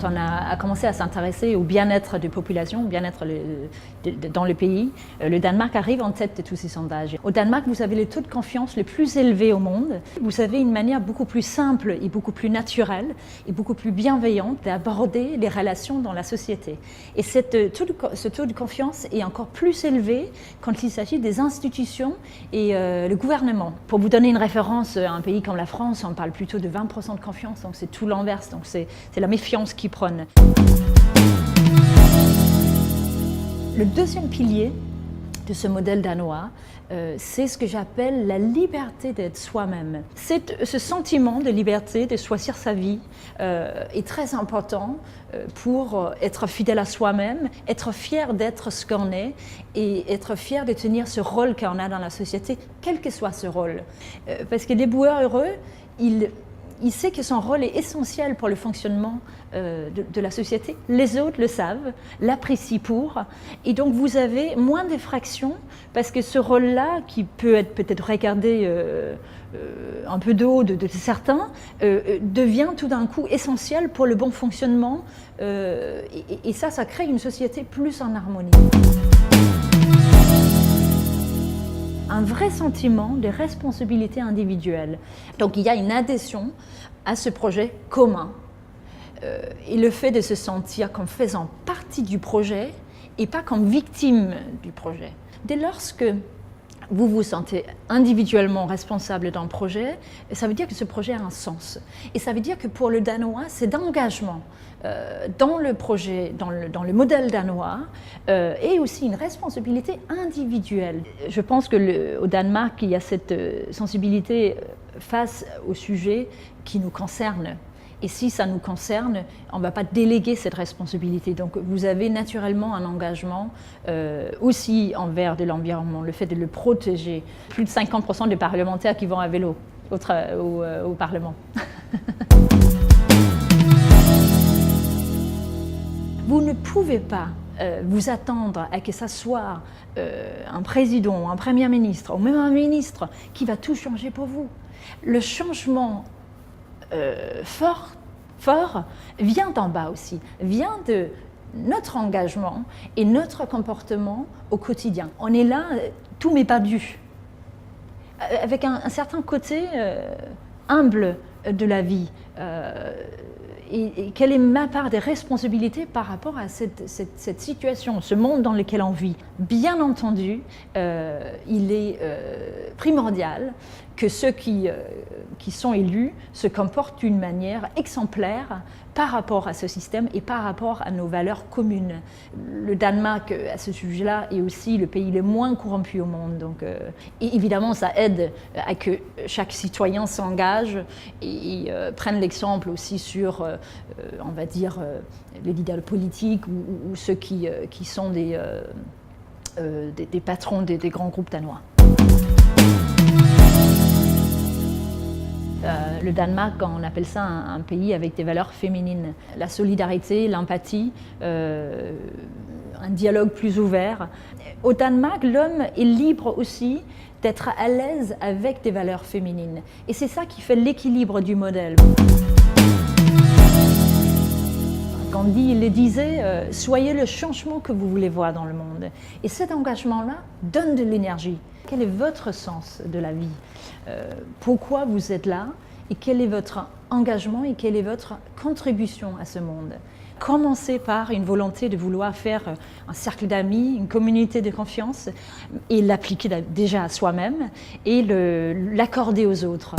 quand on a commencé à s'intéresser au bien-être des populations, au bien-être dans le pays, le Danemark arrive en tête de tous ces sondages. Au Danemark, vous avez le taux de confiance le plus élevé au monde. Vous avez une manière beaucoup plus simple et beaucoup plus naturelle et beaucoup plus bienveillante d'aborder les relations dans la société. Et ce taux de confiance est encore plus élevé quand il s'agit des institutions et le gouvernement. Pour vous donner une référence, un pays comme la France, on parle plutôt de 20% de confiance, donc c'est tout l'inverse, donc c'est la méfiance qui prône. Le deuxième pilier de ce modèle danois, c'est ce que j'appelle la liberté d'être soi-même. Ce sentiment de liberté, de choisir sa vie, est très important pour être fidèle à soi-même, être fier d'être ce qu'on est et être fier de tenir ce rôle qu'on a dans la société, quel que soit ce rôle. Parce que l'éboueur heureux, il sait que son rôle est essentiel pour le fonctionnement de la société. Les autres le savent, l'apprécient pour. Et donc vous avez moins d'effractions parce que ce rôle-là, qui peut être peut-être regardé un peu de haut de certains, devient tout d'un coup essentiel pour le bon fonctionnement. Et ça crée une société plus en harmonie. Un vrai sentiment de responsabilité individuelle. Donc il y a une adhésion à ce projet commun. Et le fait de se sentir comme faisant partie du projet et pas comme victime du projet. Dès lors que vous vous sentez individuellement responsable d'un projet, ça veut dire que ce projet a un sens. Et ça veut dire que pour le Danois, c'est d'engagement dans le projet, dans le modèle danois, et aussi une responsabilité individuelle. Je pense qu'au Danemark, il y a cette sensibilité face au sujet qui nous concerne. Et si ça nous concerne, on ne va pas déléguer cette responsabilité. Donc vous avez naturellement un engagement aussi envers de l'environnement, le fait de le protéger. Plus de 50% des parlementaires qui vont à vélo au Parlement. Vous ne pouvez pas vous attendre à que ça soit un président, un premier ministre ou même un ministre qui va tout changer pour vous. Le changement fort vient d'en bas aussi, vient de notre engagement et notre comportement au quotidien. On est là, tout m'est pas dû, avec un certain côté humble de la vie. Et quelle est ma part des responsabilités par rapport à cette situation, ce monde dans lequel on vit. Bien entendu, il est primordial que ceux qui sont élus se comportent d'une manière exemplaire par rapport à ce système et par rapport à nos valeurs communes. Le Danemark, à ce sujet-là, est aussi le pays le moins corrompu au monde. Donc, et évidemment, ça aide à que chaque citoyen s'engage et prenne l'exemple aussi sur, on va dire, les leaders politiques ou ceux qui sont des patrons des grands groupes danois. Le Danemark, on appelle ça un pays avec des valeurs féminines. La solidarité, l'empathie, un dialogue plus ouvert. Au Danemark, l'homme est libre aussi d'être à l'aise avec des valeurs féminines. Et c'est ça qui fait l'équilibre du modèle. Gandhi le disait, soyez le changement que vous voulez voir dans le monde. Et cet engagement-là donne de l'énergie. Quel est votre sens de la vie? Pourquoi vous êtes là? Et quel est votre engagement et quelle est votre contribution à ce monde? Commencez par une volonté de vouloir faire un cercle d'amis, une communauté de confiance et l'appliquer déjà à soi-même et l'accorder aux autres.